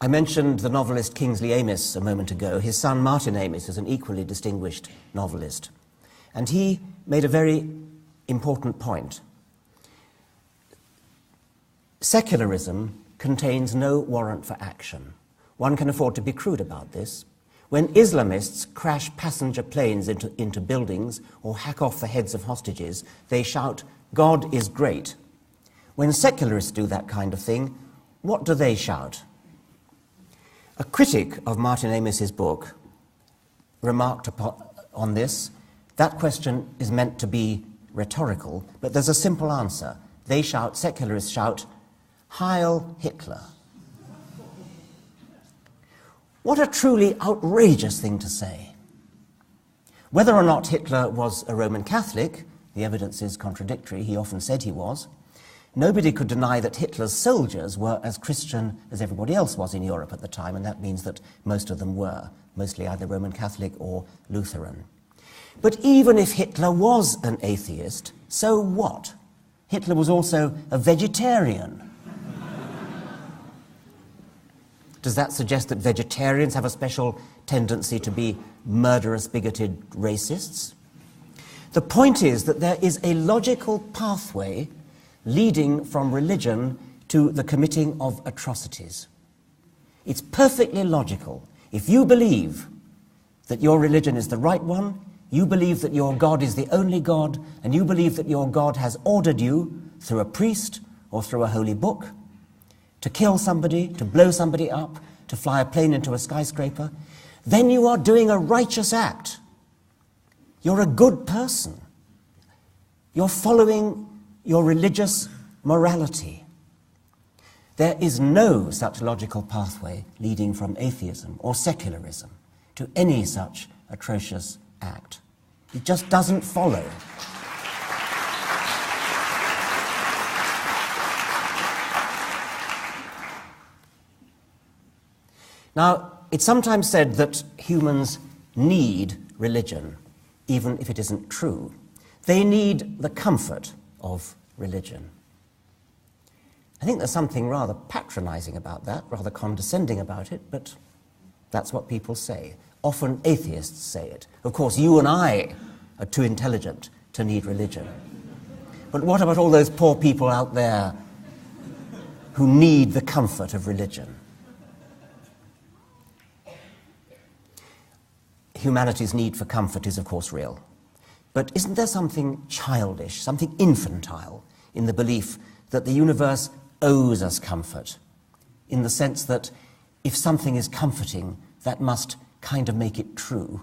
I mentioned the novelist Kingsley Amis a moment ago. His son Martin Amis is an equally distinguished novelist. And he made a very important point. Secularism contains no warrant for action. One can afford to be crude about this. When Islamists crash passenger planes into buildings or hack off the heads of hostages, they shout, "God is great." When secularists do that kind of thing, what do they shout? A critic of Martin Amis's book remarked on this, that question is meant to be rhetorical, but there's a simple answer. They shout, secularists shout, "Heil Hitler." What a truly outrageous thing to say. Whether or not Hitler was a Roman Catholic, the evidence is contradictory, he often said he was, nobody could deny that Hitler's soldiers were as Christian as everybody else was in Europe at the time, and that means that most of them were, mostly either Roman Catholic or Lutheran. But even if Hitler was an atheist, so what? Hitler was also a vegetarian. Does that suggest that vegetarians have a special tendency to be murderous, bigoted racists? The point is that there is a logical pathway leading from religion to the committing of atrocities. It's perfectly logical. If you believe that your religion is the right one, you believe that your God is the only God, and you believe that your God has ordered you, through a priest or through a holy book, to kill somebody, to blow somebody up, to fly a plane into a skyscraper, then you are doing a righteous act. You're a good person. You're following your religious morality. There is no such logical pathway leading from atheism or secularism to any such atrocious act. It just doesn't follow. Now, it's sometimes said that humans need religion, even if it isn't true. They need the comfort of religion. I think there's something rather patronizing about that, rather condescending about it, but that's what people say. Often atheists say it. Of course, you and I are too intelligent to need religion. But what about all those poor people out there who need the comfort of religion? Humanity's need for comfort is, of course, real. But isn't there something childish, something infantile, in the belief that the universe owes us comfort, in the sense that if something is comforting, that must kind of make it true?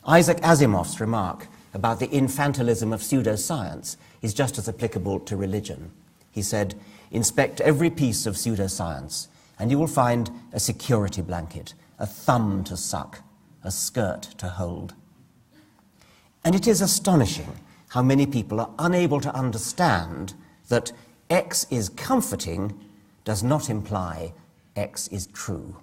Isaac Asimov's remark about the infantilism of pseudoscience is just as applicable to religion. He said, "Inspect every piece of pseudoscience, and you will find a security blanket, a thumb to suck, a skirt to hold." And it is astonishing how many people are unable to understand that X is comforting does not imply X is true.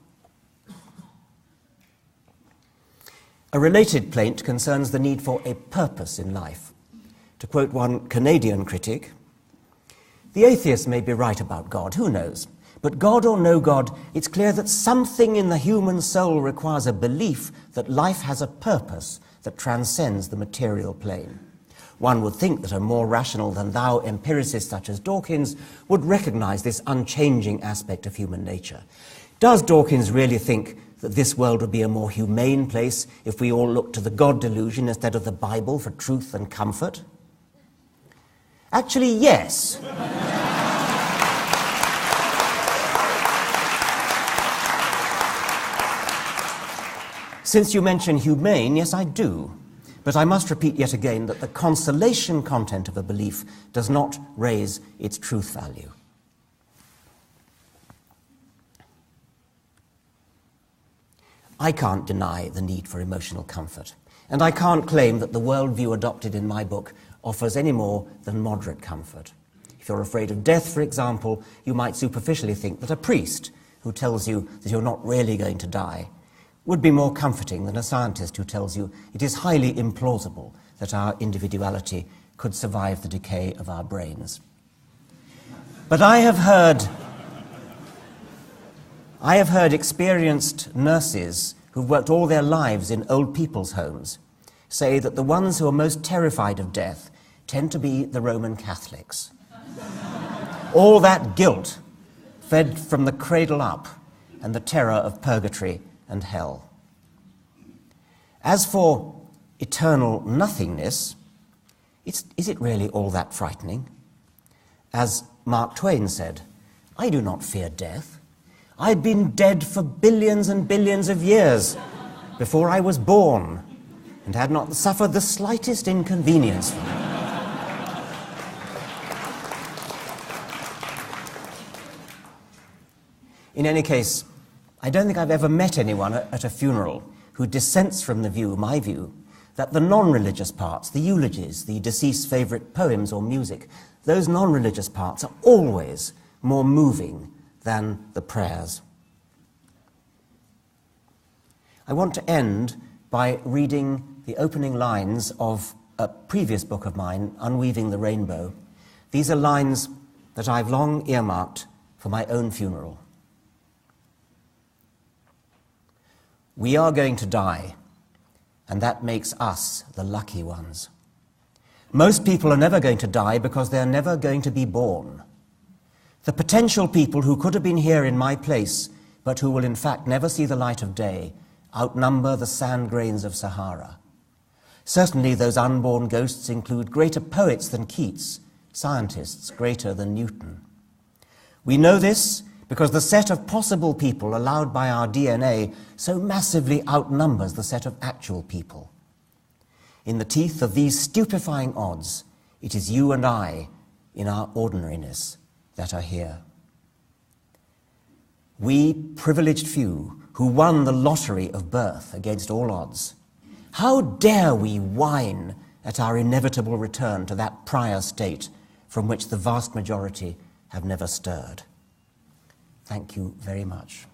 A related plaint concerns the need for a purpose in life. To quote one Canadian critic, "The atheist may be right about God, who knows? But God or no God, it's clear that something in the human soul requires a belief that life has a purpose that transcends the material plane. One would think that a more rational than thou empiricist such as Dawkins would recognize this unchanging aspect of human nature. Does Dawkins really think that this world would be a more humane place if we all looked to the God Delusion instead of the Bible for truth and comfort? Actually, yes. Since you mention humane, yes, I do. But I must repeat yet again that the consolation content of a belief does not raise its truth value. I can't deny the need for emotional comfort, and I can't claim that the worldview adopted in my book offers any more than moderate comfort. If you're afraid of death, for example, you might superficially think that a priest who tells you that you're not really going to die would be more comforting than a scientist who tells you it is highly implausible that our individuality could survive the decay of our brains. But I have heard I have heard experienced nurses who've worked all their lives in old people's homes say that the ones who are most terrified of death tend to be the Roman Catholics. All that guilt fed from the cradle up, and the terror of purgatory and hell. As for eternal nothingness, is it really all that frightening? As Mark Twain said, "I do not fear death. I'd been dead for billions and billions of years before I was born, and had not suffered the slightest inconvenience from it." In any case, I don't think I've ever met anyone at a funeral who dissents from the view, my view, that the non-religious parts, the eulogies, the deceased's favourite poems or music, those non-religious parts are always more moving than the prayers. I want to end by reading the opening lines of a previous book of mine, Unweaving the Rainbow. These are lines that I've long earmarked for my own funeral. We are going to die, and that makes us the lucky ones. Most people are never going to die because they're never going to be born. The potential people who could have been here in my place, but who will in fact never see the light of day, outnumber the sand grains of Sahara. Certainly those unborn ghosts include greater poets than Keats, scientists greater than Newton. We know this because the set of possible people allowed by our DNA so massively outnumbers the set of actual people. In the teeth of these stupefying odds, it is you and I, in our ordinariness, that are here. We privileged few who won the lottery of birth against all odds, how dare we whine at our inevitable return to that prior state from which the vast majority have never stirred? Thank you very much.